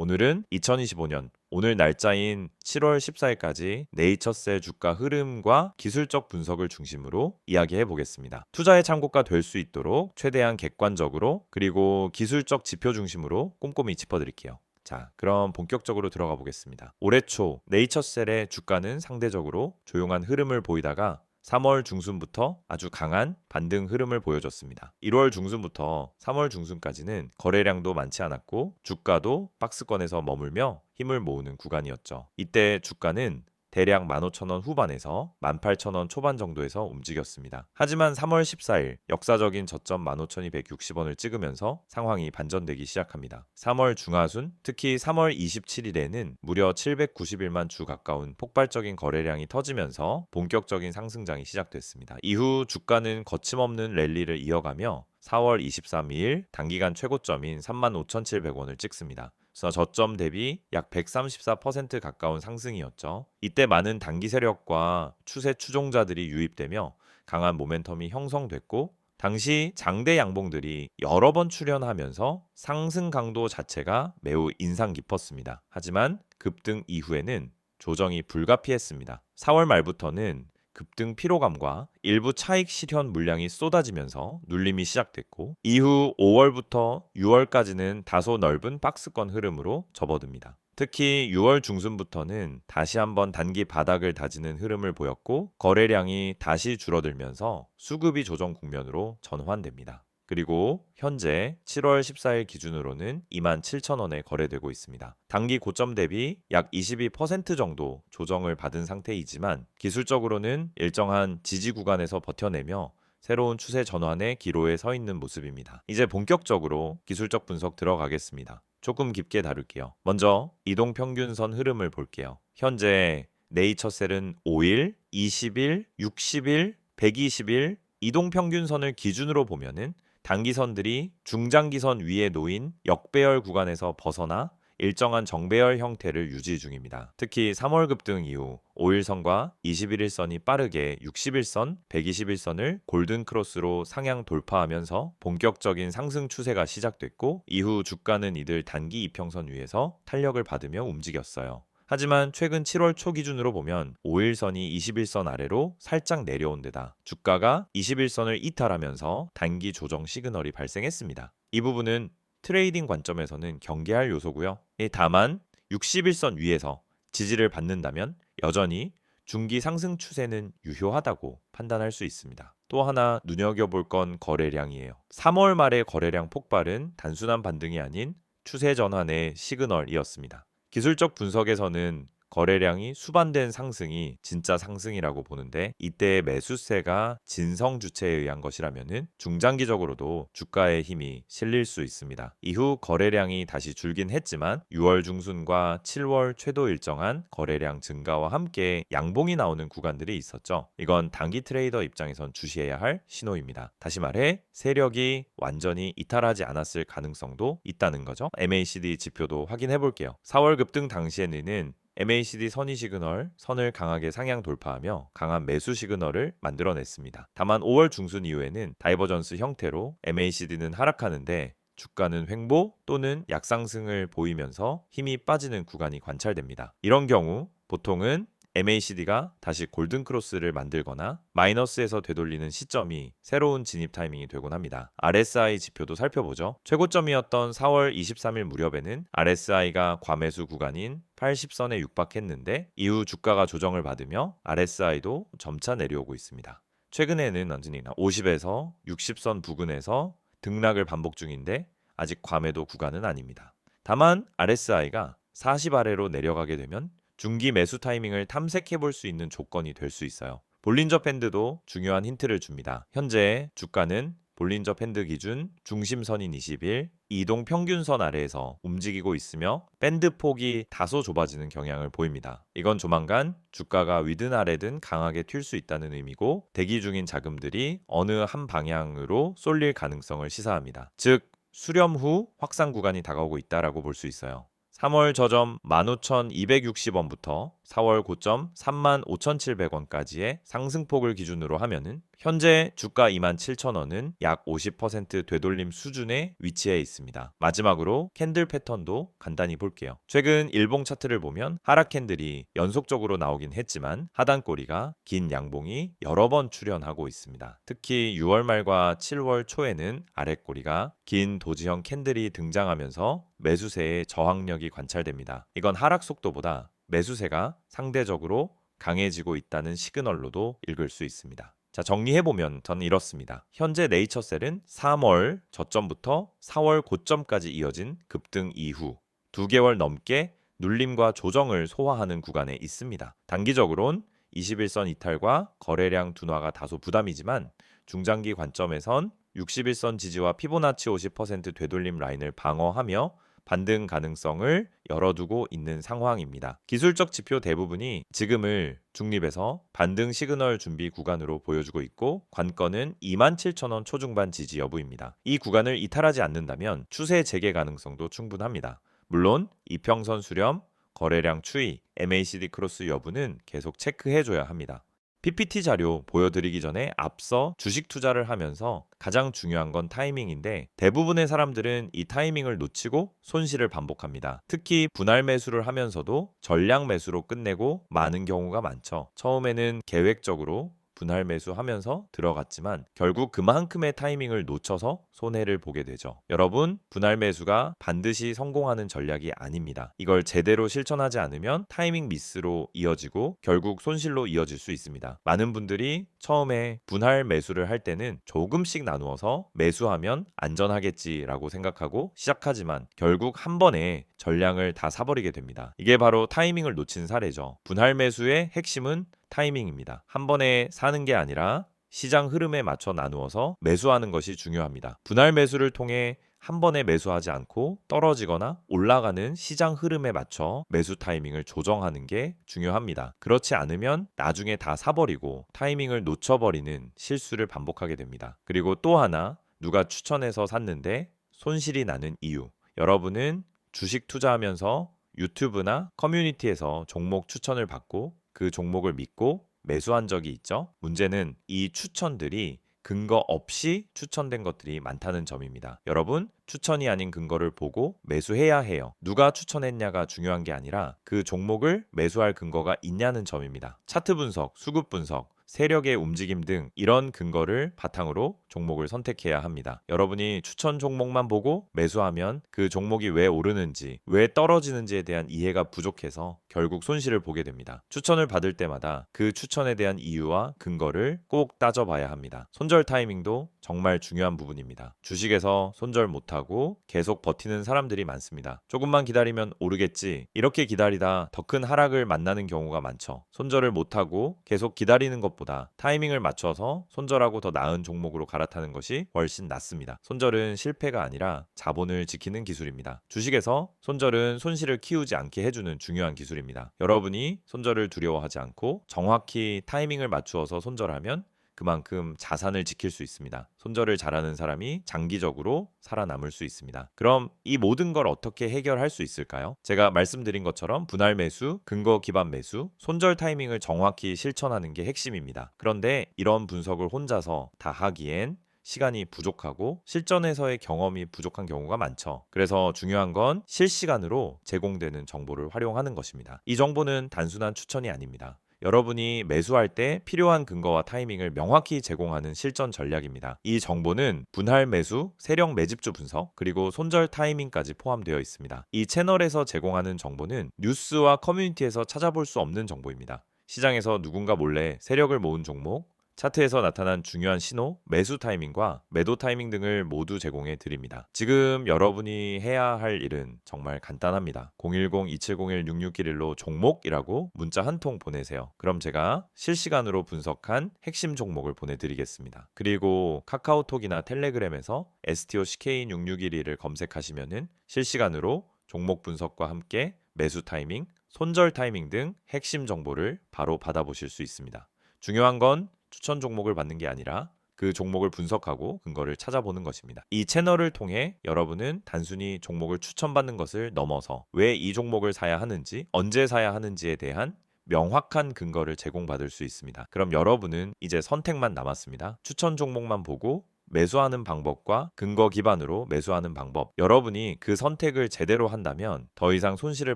오늘은 2025년 오늘 날짜인 7월 14일까지 네이처셀 주가 흐름과 기술적 분석을 중심으로 이야기해 보겠습니다. 투자의 참고가 될 수 있도록 최대한 객관적으로 그리고 기술적 지표 중심으로 꼼꼼히 짚어드릴게요. 자, 그럼 본격적으로 들어가 보겠습니다. 올해 초 네이처셀의 주가는 상대적으로 조용한 흐름을 보이다가 3월 중순부터 아주 강한 반등 흐름을 보여줬습니다. 1월 중순부터 3월 중순까지는 거래량도 많지 않았고 주가도 박스권에서 머물며 힘을 모으는 구간이었죠. 이때 주가는 대략 15,000원 후반에서 18,000원 초반 정도에서 움직였습니다. 하지만 3월 14일 역사적인 저점 15,260원을 찍으면서 상황이 반전되기 시작합니다. 3월 중하순, 특히 3월 27일에는 무려 791만 주 가까운 폭발적인 거래량이 터지면서 본격적인 상승장이 시작됐습니다. 이후 주가는 거침없는 랠리를 이어가며 4월 23일 단기간 최고점인 35,700원을 찍습니다. 그래서 저점 대비 약 134% 가까운 상승이었죠. 이때 많은 단기 세력과 추세 추종자들이 유입되며 강한 모멘텀이 형성됐고 당시 장대 양봉들이 여러 번 출현하면서 상승 강도 자체가 매우 인상 깊었습니다. 하지만 급등 이후에는 조정이 불가피했습니다. 4월 말부터는 급등 피로감과 일부 차익 실현 물량이 쏟아지면서 눌림이 시작됐고 이후 5월부터 6월까지는 다소 넓은 박스권 흐름으로 접어듭니다. 특히 6월 중순부터는 다시 한번 단기 바닥을 다지는 흐름을 보였고 거래량이 다시 줄어들면서 수급이 조정 국면으로 전환됩니다. 그리고 현재 7월 14일 기준으로는 27,000원에 거래되고 있습니다. 단기 고점 대비 약 22% 정도 조정을 받은 상태이지만 기술적으로는 일정한 지지 구간에서 버텨내며 새로운 추세 전환의 기로에 서 있는 모습입니다. 이제 본격적으로 기술적 분석 들어가겠습니다. 조금 깊게 다룰게요. 먼저 이동평균선 흐름을 볼게요. 현재 네이처셀은 5일, 20일, 60일, 120일 이동평균선을 기준으로 보면은 단기선들이 중장기선 위에 놓인 역배열 구간에서 벗어나 일정한 정배열 형태를 유지 중입니다. 특히 3월 급등 이후 5일선과 21일선이 빠르게 60일선, 120일선을 골든크로스로 상향 돌파하면서 본격적인 상승 추세가 시작됐고 이후 주가는 이들 단기 이평선 위에서 탄력을 받으며 움직였어요. 하지만 최근 7월 초 기준으로 보면 5일선이 21선 아래로 살짝 내려온 데다 주가가 21선을 이탈하면서 단기 조정 시그널이 발생했습니다. 이 부분은 트레이딩 관점에서는 경계할 요소고요. 다만 61선 위에서 지지를 받는다면 여전히 중기 상승 추세는 유효하다고 판단할 수 있습니다. 또 하나 눈여겨볼 건 거래량이에요. 3월 말의 거래량 폭발은 단순한 반등이 아닌 추세 전환의 시그널이었습니다. 기술적 분석에서는 거래량이 수반된 상승이 진짜 상승이라고 보는데 이때의 매수세가 진성 주체에 의한 것이라면은 중장기적으로도 주가의 힘이 실릴 수 있습니다. 이후 거래량이 다시 줄긴 했지만 6월 중순과 7월 최도 일정한 거래량 증가와 함께 양봉이 나오는 구간들이 있었죠. 이건 단기 트레이더 입장에선 주시해야 할 신호입니다. 다시 말해 세력이 완전히 이탈하지 않았을 가능성도 있다는 거죠. MACD 지표도 확인해 볼게요. 4월 급등 당시에는 MACD 선의 시그널, 선을 강하게 상향 돌파하며 강한 매수 시그널을 만들어냈습니다. 다만 5월 중순 이후에는 다이버전스 형태로 MACD는 하락하는데 주가는 횡보 또는 약상승을 보이면서 힘이 빠지는 구간이 관찰됩니다. 이런 경우 보통은 MACD가 다시 골든크로스를 만들거나 마이너스에서 되돌리는 시점이 새로운 진입 타이밍이 되곤 합니다. RSI 지표도 살펴보죠. 최고점이었던 4월 23일 무렵에는 RSI가 과매수 구간인 80선에 육박했는데 이후 주가가 조정을 받으며 RSI도 점차 내려오고 있습니다. 최근에는 완전히 50에서 60선 부근에서 등락을 반복 중인데 아직 과매도 구간은 아닙니다. 다만 RSI가 40 아래로 내려가게 되면 중기 매수 타이밍을 탐색해 볼 수 있는 조건이 될 수 있어요. 볼린저 밴드도 중요한 힌트를 줍니다. 현재 주가는 볼린저 밴드 기준 중심선인 20일 이동 평균선 아래에서 움직이고 있으며 밴드 폭이 다소 좁아지는 경향을 보입니다. 이건 조만간 주가가 위든 아래든 강하게 튈 수 있다는 의미고 대기 중인 자금들이 어느 한 방향으로 쏠릴 가능성을 시사합니다. 즉 수렴 후 확산 구간이 다가오고 있다라고 볼 수 있어요. 3월 저점 15,260원부터 4월 고점 35,700원까지의 상승폭을 기준으로 하면은 현재 주가 27,000원은 약 50% 되돌림 수준에 위치해 있습니다. 마지막으로 캔들 패턴도 간단히 볼게요. 최근 일봉 차트를 보면 하락 캔들이 연속적으로 나오긴 했지만 하단 꼬리가 긴 양봉이 여러 번 출현하고 있습니다. 특히 6월 말과 7월 초에는 아래 꼬리가 긴 도지형 캔들이 등장하면서 매수세의 저항력이 관찰됩니다. 이건 하락 속도보다 매수세가 상대적으로 강해지고 있다는 시그널로도 읽을 수 있습니다. 자, 정리해보면 저는 이렇습니다. 현재 네이처셀은 3월 저점부터 4월 고점까지 이어진 급등 이후 2개월 넘게 눌림과 조정을 소화하는 구간에 있습니다. 단기적으론 21선 이탈과 거래량 둔화가 다소 부담이지만 중장기 관점에선 61선 지지와 피보나치 50% 되돌림 라인을 방어하며 반등 가능성을 열어두고 있는 상황입니다. 기술적 지표 대부분이 지금을 중립에서 반등 시그널 준비 구간으로 보여주고 있고 관건은 27,000원 초중반 지지 여부입니다. 이 구간을 이탈하지 않는다면 추세 재개 가능성도 충분합니다. 물론 이평선 수렴, 거래량 추이, MACD 크로스 여부는 계속 체크해줘야 합니다. PPT 자료 보여드리기 전에 앞서 주식 투자를 하면서 가장 중요한 건 타이밍인데 대부분의 사람들은 이 타이밍을 놓치고 손실을 반복합니다. 특히 분할 매수를 하면서도 전량 매수로 끝내고 마는 경우가 많죠. 처음에는 계획적으로 분할 매수하면서 들어갔지만 결국 그만큼의 타이밍을 놓쳐서 손해를 보게 되죠. 여러분, 분할 매수가 반드시 성공하는 전략이 아닙니다. 이걸 제대로 실천하지 않으면 타이밍 미스로 이어지고 결국 손실로 이어질 수 있습니다. 많은 분들이 처음에 분할 매수를 할 때는 조금씩 나누어서 매수하면 안전하겠지라고 생각하고 시작하지만 결국 한 번에 전량을 다 사버리게 됩니다. 이게 바로 타이밍을 놓친 사례죠. 분할 매수의 핵심은 타이밍입니다. 한 번에 사는 게 아니라 시장 흐름에 맞춰 나누어서 매수하는 것이 중요합니다. 분할 매수를 통해 한 번에 매수하지 않고 떨어지거나 올라가는 시장 흐름에 맞춰 매수 타이밍을 조정하는 게 중요합니다. 그렇지 않으면 나중에 다 사버리고 타이밍을 놓쳐버리는 실수를 반복하게 됩니다. 그리고 또 하나, 누가 추천해서 샀는데 손실이 나는 이유. 여러분은 주식 투자하면서 유튜브나 커뮤니티에서 종목 추천을 받고 그 종목을 믿고 매수한 적이 있죠. 문제는 이 추천들이 근거 없이 추천된 것들이 많다는 점입니다. 여러분, 추천이 아닌 근거를 보고 매수해야 해요. 누가 추천했냐가 중요한 게 아니라 그 종목을 매수할 근거가 있냐는 점입니다. 차트 분석, 수급 분석, 세력의 움직임 등 이런 근거를 바탕으로 종목을 선택해야 합니다. 여러분이 추천 종목만 보고 매수하면 그 종목이 왜 오르는지, 왜 떨어지는지에 대한 이해가 부족해서 결국 손실을 보게 됩니다. 추천을 받을 때마다 그 추천에 대한 이유와 근거를 꼭 따져봐야 합니다. 손절 타이밍도 정말 중요한 부분입니다. 주식에서 손절 못하고 계속 버티는 사람들이 많습니다. 조금만 기다리면 오르겠지. 이렇게 기다리다 더 큰 하락을 만나는 경우가 많죠. 손절을 못하고 계속 기다리는 것보다 타이밍을 맞춰서 손절하고 더 나은 종목으로 갈아타는 것이 훨씬 낫습니다. 손절은 실패가 아니라 자본을 지키는 기술입니다. 주식에서 손절은 손실을 키우지 않게 해주는 중요한 기술입니다. 여러분이 손절을 두려워하지 않고 정확히 타이밍을 맞추어서 손절하면 그만큼 자산을 지킬 수 있습니다. 손절을 잘하는 사람이 장기적으로 살아남을 수 있습니다. 그럼 이 모든 걸 어떻게 해결할 수 있을까요? 제가 말씀드린 것처럼 분할 매수, 근거 기반 매수, 손절 타이밍을 정확히 실천하는 게 핵심입니다. 그런데 이런 분석을 혼자서 다 하기엔 시간이 부족하고 실전에서의 경험이 부족한 경우가 많죠. 그래서 중요한 건 실시간으로 제공되는 정보를 활용하는 것입니다. 이 정보는 단순한 추천이 아닙니다. 여러분이 매수할 때 필요한 근거와 타이밍을 명확히 제공하는 실전 전략입니다. 이 정보는 분할 매수, 세력 매집주 분석, 그리고 손절 타이밍까지 포함되어 있습니다. 이 채널에서 제공하는 정보는 뉴스와 커뮤니티에서 찾아볼 수 없는 정보입니다. 시장에서 누군가 몰래 세력을 모은 종목, 차트에서 나타난 중요한 신호, 매수 타이밍과 매도 타이밍 등을 모두 제공해 드립니다. 지금 여러분이 해야 할 일은 정말 간단합니다. 010-2701-6611로 종목이라고 문자 한 통 보내세요. 그럼 제가 실시간으로 분석한 핵심 종목을 보내드리겠습니다. 그리고 카카오톡이나 텔레그램에서 STOCK661을 검색하시면은 실시간으로 종목 분석과 함께 매수 타이밍, 손절 타이밍 등 핵심 정보를 바로 받아보실 수 있습니다. 중요한 건 추천 종목을 받는 게 아니라 그 종목을 분석하고 근거를 찾아보는 것입니다. 이 채널을 통해 여러분은 단순히 종목을 추천받는 것을 넘어서 왜 이 종목을 사야 하는지, 언제 사야 하는지에 대한 명확한 근거를 제공받을 수 있습니다. 그럼 여러분은 이제 선택만 남았습니다. 추천 종목만 보고 매수하는 방법과 근거 기반으로 매수하는 방법. 여러분이 그 선택을 제대로 한다면 더 이상 손실을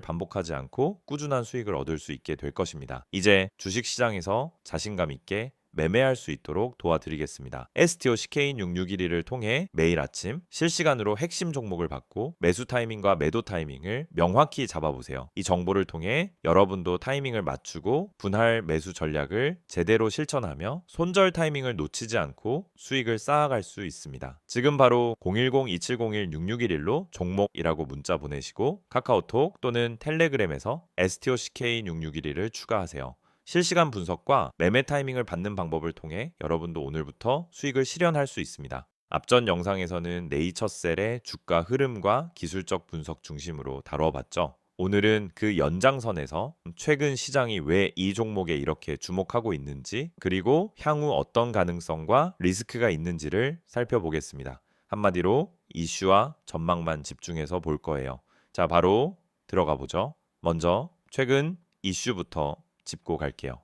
반복하지 않고 꾸준한 수익을 얻을 수 있게 될 것입니다. 이제 주식시장에서 자신감 있게 매매할 수 있도록 도와드리겠습니다. STO CK6611을 통해 매일 아침 실시간으로 핵심 종목을 받고 매수 타이밍과 매도 타이밍을 명확히 잡아보세요. 이 정보를 통해 여러분도 타이밍을 맞추고 분할 매수 전략을 제대로 실천하며 손절 타이밍을 놓치지 않고 수익을 쌓아갈 수 있습니다. 지금 바로 010-2701-6611로 종목이라고 문자 보내시고 카카오톡 또는 텔레그램에서 STO CK6611을 추가하세요. 실시간 분석과 매매 타이밍을 받는 방법을 통해 여러분도 오늘부터 수익을 실현할 수 있습니다. 앞전 영상에서는 네이처셀의 주가 흐름과 기술적 분석 중심으로 다뤄봤죠. 오늘은 그 연장선에서 최근 시장이 왜 이 종목에 이렇게 주목하고 있는지, 그리고 향후 어떤 가능성과 리스크가 있는지를 살펴보겠습니다. 한마디로 이슈와 전망만 집중해서 볼 거예요. 자, 바로 들어가 보죠. 먼저 최근 이슈부터 짚고 갈게요.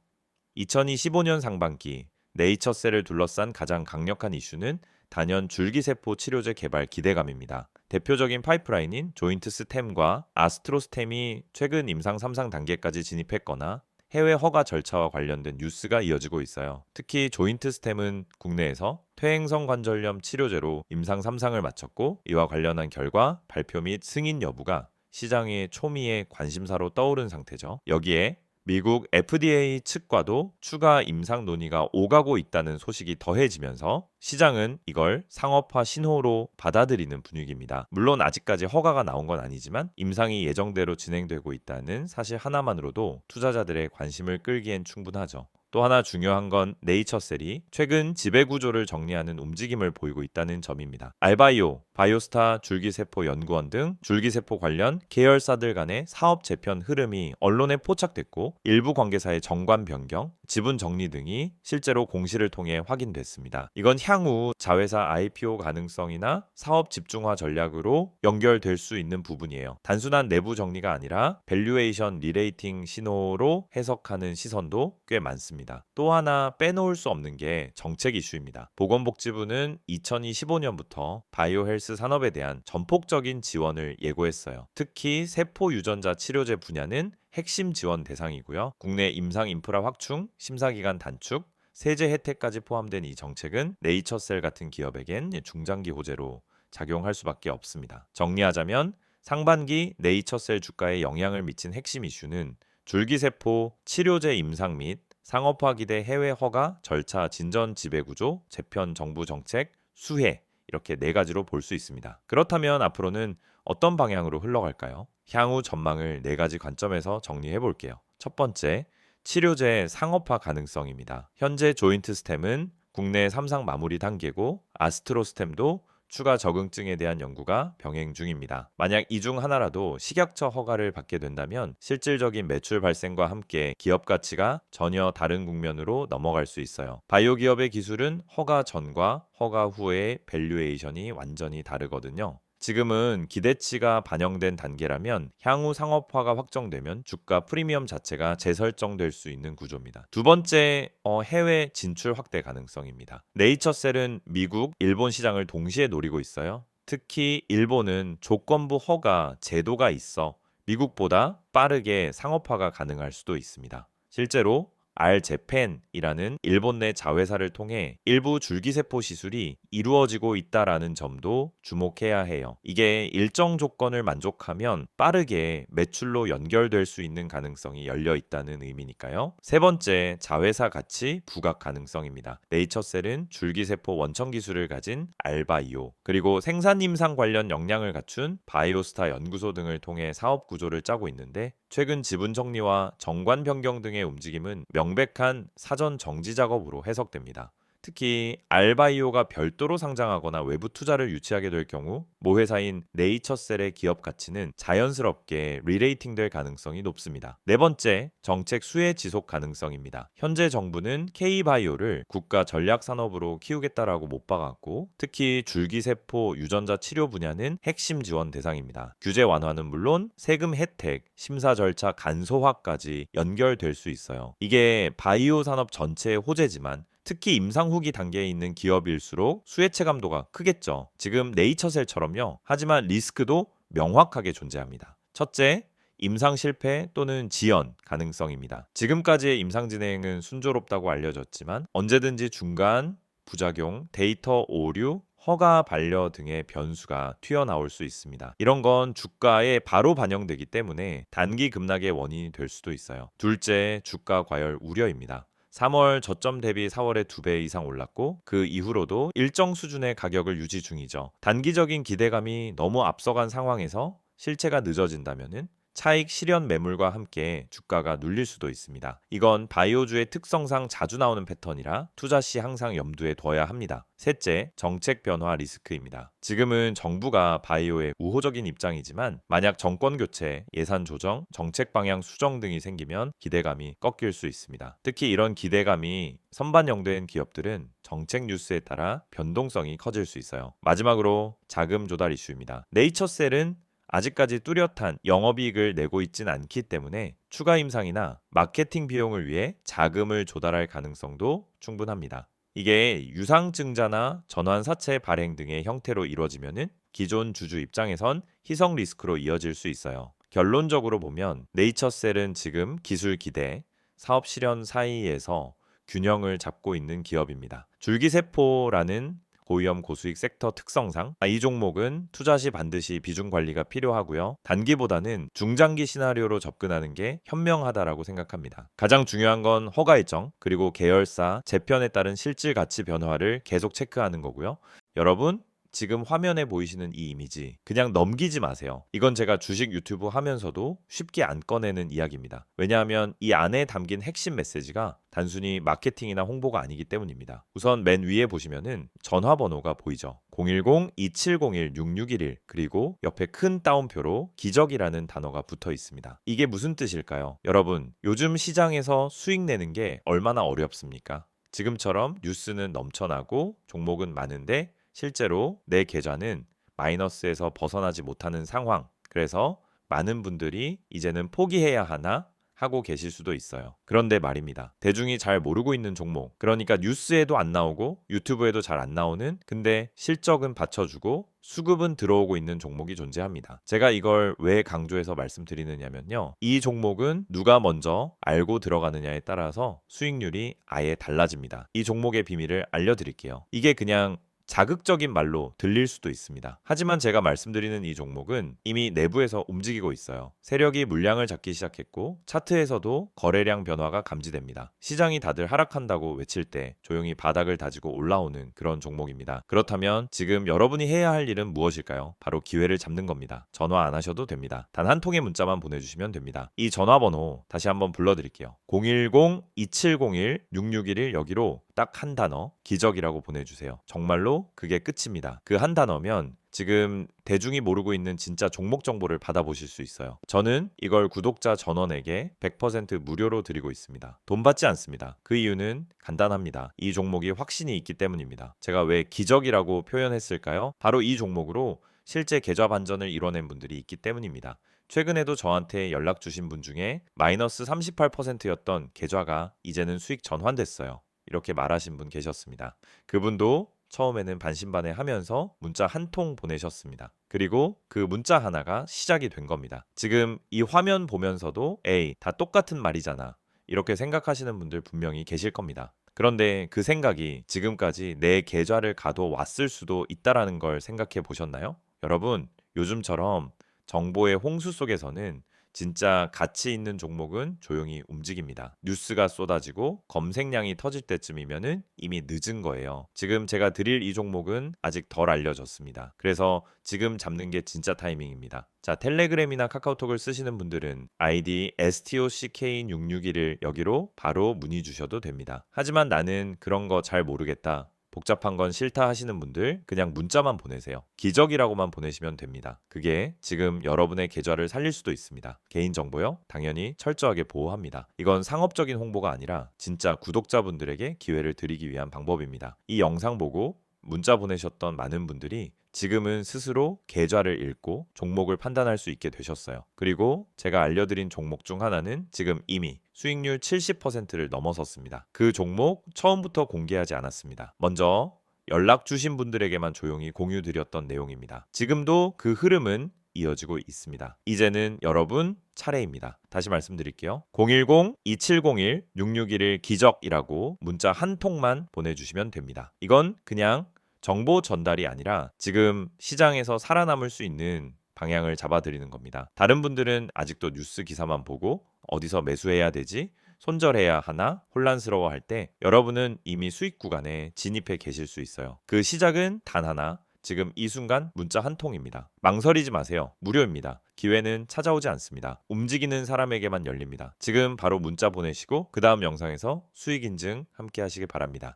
2025년 상반기 네이처셀을 둘러싼 가장 강력한 이슈는 단연 줄기세포 치료제 개발 기대감입니다. 대표적인 파이프라인인 조인트 스템과 아스트로 스템이 최근 임상 3상 단계까지 진입했거나 해외 허가 절차와 관련된 뉴스가 이어지고 있어요. 특히 조인트 스템은 국내에서 퇴행성 관절염 치료제로 임상 3상을 마쳤고, 이와 관련한 결과 발표 및 승인 여부가 시장의 초미의 관심사로 떠오른 상태죠. 여기에 미국 FDA 측과도 추가 임상 논의가 오가고 있다는 소식이 더해지면서 시장은 이걸 상업화 신호로 받아들이는 분위기입니다. 물론 아직까지 허가가 나온 건 아니지만 임상이 예정대로 진행되고 있다는 사실 하나만으로도 투자자들의 관심을 끌기엔 충분하죠. 또 하나 중요한 건 네이처셀이 최근 지배구조를 정리하는 움직임을 보이고 있다는 점입니다. 알바이오, 바이오스타 줄기세포 연구원 등 줄기세포 관련 계열사들 간의 사업 재편 흐름이 언론에 포착됐고, 일부 관계사의 정관 변경, 지분 정리 등이 실제로 공시를 통해 확인됐습니다. 이건 향후 자회사 IPO 가능성이나 사업 집중화 전략으로 연결될 수 있는 부분이에요. 단순한 내부 정리가 아니라 밸류에이션 리레이팅 신호로 해석하는 시선도 꽤 많습니다. 또 하나 빼놓을 수 없는 게 정책 이슈입니다. 보건복지부는 2025년부터 바이오 헬스 산업에 대한 전폭적인 지원을 예고했어요. 특히 세포 유전자 치료제 분야는 핵심 지원 대상이고요. 국내 임상 인프라 확충, 심사기간 단축, 세제 혜택까지 포함된 이 정책은 네이처셀 같은 기업에겐 중장기 호재로 작용할 수밖에 없습니다. 정리하자면 상반기 네이처셀 주가에 영향을 미친 핵심 이슈는 줄기세포 치료제 임상 및 상업화 기대 해외 허가 절차 진전 지배구조, 재편 정부 정책, 수혜, 이렇게 네 가지로 볼 수 있습니다. 그렇다면 앞으로는 어떤 방향으로 흘러갈까요? 향후 전망을 네 가지 관점에서 정리해 볼게요. 첫 번째, 치료제 상업화 가능성입니다. 현재 조인트 스템은 국내 3상 마무리 단계고, 아스트로 스템도 추가 적응증에 대한 연구가 병행 중입니다. 만약 이 중 하나라도 식약처 허가를 받게 된다면 실질적인 매출 발생과 함께 기업 가치가 전혀 다른 국면으로 넘어갈 수 있어요. 바이오 기업의 기술은 허가 전과 허가 후의 밸류에이션이 완전히 다르거든요. 지금은 기대치가 반영된 단계라면 향후 상업화가 확정되면 주가 프리미엄 자체가 재설정될 수 있는 구조입니다. 두 번째, 해외 진출 확대 가능성입니다. 네이처셀은 미국, 일본 시장을 동시에 노리고 있어요. 특히 일본은 조건부 허가 제도가 있어 미국보다 빠르게 상업화가 가능할 수도 있습니다. 실제로 알제펜이라는 일본 내 자회사를 통해 일부 줄기세포 시술이 이루어지고 있다라는 점도 주목해야 해요. 이게 일정 조건을 만족하면 빠르게 매출로 연결될 수 있는 가능성이 열려 있다는 의미니까요. 세 번째, 자회사 가치 부각 가능성입니다. 네이처셀은 줄기세포 원천 기술을 가진 알바이오, 그리고 생산 임상 관련 역량을 갖춘 바이오스타 연구소 등을 통해 사업 구조를 짜고 있는데, 최근 지분 정리와 정관 변경 등의 움직임은 명백한 사전 정지 작업으로 해석됩니다. 특히 알바이오가 별도로 상장하거나 외부 투자를 유치하게 될 경우 모 회사인 네이처셀의 기업 가치는 자연스럽게 리레이팅될 가능성이 높습니다. 네 번째, 정책 수혜 지속 가능성입니다. 현재 정부는 K바이오를 국가 전략 산업으로 키우겠다라고 못 박았고 특히 줄기세포 유전자 치료 분야는 핵심 지원 대상입니다. 규제 완화는 물론 세금 혜택, 심사 절차 간소화까지 연결될 수 있어요. 이게 바이오 산업 전체의 호재지만 특히 임상 후기 단계에 있는 기업일수록 수혜 체감도가 크겠죠. 지금 네이처셀처럼요. 하지만 리스크도 명확하게 존재합니다. 첫째, 임상 실패 또는 지연 가능성입니다. 지금까지의 임상 진행은 순조롭다고 알려졌지만 언제든지 중간, 부작용, 데이터 오류, 허가 반려 등의 변수가 튀어나올 수 있습니다. 이런 건 주가에 바로 반영되기 때문에 단기 급락의 원인이 될 수도 있어요. 둘째, 주가 과열 우려입니다. 3월 저점 대비 4월에 2배 이상 올랐고 그 이후로도 일정 수준의 가격을 유지 중이죠. 단기적인 기대감이 너무 앞서간 상황에서 실체가 늦어진다면은 차익 실현 매물과 함께 주가가 눌릴 수도 있습니다. 이건 바이오주의 특성상 자주 나오는 패턴이라 투자 시 항상 염두에 둬야 합니다. 셋째, 정책 변화 리스크입니다. 지금은 정부가 바이오에 우호적인 입장이지만 만약 정권 교체, 예산 조정, 정책 방향 수정 등이 생기면 기대감이 꺾일 수 있습니다. 특히 이런 기대감이 선반영된 기업들은 정책 뉴스에 따라 변동성이 커질 수 있어요. 마지막으로 자금 조달 이슈입니다. 네이처셀은 아직까지 뚜렷한 영업이익을 내고 있진 않기 때문에 추가 임상이나 마케팅 비용을 위해 자금을 조달할 가능성도 충분합니다. 이게 유상증자나 전환사채 발행 등의 형태로 이루어지면은 기존 주주 입장에선 희석 리스크로 이어질 수 있어요. 결론적으로 보면 네이처셀은 지금 기술 기대, 사업 실현 사이에서 균형을 잡고 있는 기업입니다. 줄기세포라는 고위험 고수익 섹터 특성상 이 종목은 투자 시 반드시 비중 관리가 필요하고요. 단기보다는 중장기 시나리오로 접근하는 게 현명하다라고 생각합니다. 가장 중요한 건 허가 일정 그리고 계열사, 재편에 따른 실질 가치 변화를 계속 체크하는 거고요. 여러분 지금 화면에 보이시는 이 이미지 그냥 넘기지 마세요. 이건 제가 주식 유튜브 하면서도 쉽게 안 꺼내는 이야기입니다. 왜냐하면 이 안에 담긴 핵심 메시지가 단순히 마케팅이나 홍보가 아니기 때문입니다. 우선 맨 위에 보시면은 전화번호가 보이죠. 010-2701-6611 그리고 옆에 큰 따옴표로 기적이라는 단어가 붙어 있습니다. 이게 무슨 뜻일까요? 여러분, 요즘 시장에서 수익 내는 게 얼마나 어렵습니까? 지금처럼 뉴스는 넘쳐나고 종목은 많은데 실제로 내 계좌는 마이너스에서 벗어나지 못하는 상황. 그래서 많은 분들이 이제는 포기해야 하나 하고 계실 수도 있어요. 그런데 말입니다. 대중이 잘 모르고 있는 종목. 그러니까 뉴스에도 안 나오고 유튜브에도 잘 안 나오는 근데 실적은 받쳐주고 수급은 들어오고 있는 종목이 존재합니다. 제가 이걸 왜 강조해서 말씀드리느냐면요. 이 종목은 누가 먼저 알고 들어가느냐에 따라서 수익률이 아예 달라집니다. 이 종목의 비밀을 알려드릴게요. 이게 그냥 자극적인 말로 들릴 수도 있습니다. 하지만 제가 말씀드리는 이 종목은 이미 내부에서 움직이고 있어요. 세력이 물량을 잡기 시작했고 차트에서도 거래량 변화가 감지됩니다. 시장이 다들 하락한다고 외칠 때 조용히 바닥을 다지고 올라오는 그런 종목입니다. 그렇다면 지금 여러분이 해야 할 일은 무엇일까요? 바로 기회를 잡는 겁니다. 전화 안 하셔도 됩니다. 단 한 통의 문자만 보내주시면 됩니다. 이 전화번호 다시 한번 불러드릴게요. 010-2701-6611 여기로 딱 한 단어 기적이라고 보내주세요. 정말로 그게 끝입니다. 그 한 단어면 지금 대중이 모르고 있는 진짜 종목 정보를 받아보실 수 있어요. 저는 이걸 구독자 전원에게 100% 무료로 드리고 있습니다. 돈 받지 않습니다. 그 이유는 간단합니다. 이 종목이 확신이 있기 때문입니다. 제가 왜 기적이라고 표현했을까요? 바로 이 종목으로 실제 계좌 반전을 이뤄낸 분들이 있기 때문입니다. 최근에도 저한테 연락 주신 분 중에 마이너스 38%였던 계좌가 이제는 수익 전환됐어요. 이렇게 말하신 분 계셨습니다. 그분도 처음에는 반신반의하면서 문자 한 통 보내셨습니다. 그리고 그 문자 하나가 시작이 된 겁니다. 지금 이 화면 보면서도 에이, 다 똑같은 말이잖아. 이렇게 생각하시는 분들 분명히 계실 겁니다. 그런데 그 생각이 지금까지 내 계좌를 가둬왔을 수도 있다라는 걸 생각해 보셨나요? 여러분, 요즘처럼 정보의 홍수 속에서는 진짜 가치 있는 종목은 조용히 움직입니다. 뉴스가 쏟아지고 검색량이 터질 때쯤이면은 이미 늦은 거예요. 지금 제가 드릴 이 종목은 아직 덜 알려졌습니다. 그래서 지금 잡는 게 진짜 타이밍입니다. 자, 텔레그램이나 카카오톡을 쓰시는 분들은 아이디 STOCK661을 여기로 바로 문의 주셔도 됩니다. 하지만 나는 그런 거 잘 모르겠다, 복잡한 건 싫다 하시는 분들 그냥 문자만 보내세요. 기적이라고만 보내시면 됩니다. 그게 지금 여러분의 계좌를 살릴 수도 있습니다. 개인정보요? 당연히 철저하게 보호합니다. 이건 상업적인 홍보가 아니라 진짜 구독자분들에게 기회를 드리기 위한 방법입니다. 이 영상 보고 문자 보내셨던 많은 분들이 지금은 스스로 계좌를 읽고 종목을 판단할 수 있게 되셨어요. 그리고 제가 알려드린 종목 중 하나는 지금 이미 수익률 70%를 넘어섰습니다. 그 종목 처음부터 공개하지 않았습니다. 먼저 연락 주신 분들에게만 조용히 공유드렸던 내용입니다. 지금도 그 흐름은 이어지고 있습니다. 이제는 여러분 차례입니다. 다시 말씀드릴게요. 010-2701-6611 기적이라고 문자 한 통만 보내주시면 됩니다. 이건 그냥 정보 전달이 아니라 지금 시장에서 살아남을 수 있는 방향을 잡아드리는 겁니다. 다른 분들은 아직도 뉴스 기사만 보고 어디서 매수해야 되지? 손절해야 하나? 혼란스러워할 때 여러분은 이미 수익 구간에 진입해 계실 수 있어요. 그 시작은 단 하나, 지금 이 순간 문자 한 통입니다. 망설이지 마세요. 무료입니다. 기회는 찾아오지 않습니다. 움직이는 사람에게만 열립니다. 지금 바로 문자 보내시고 그 다음 영상에서 수익 인증 함께 하시길 바랍니다.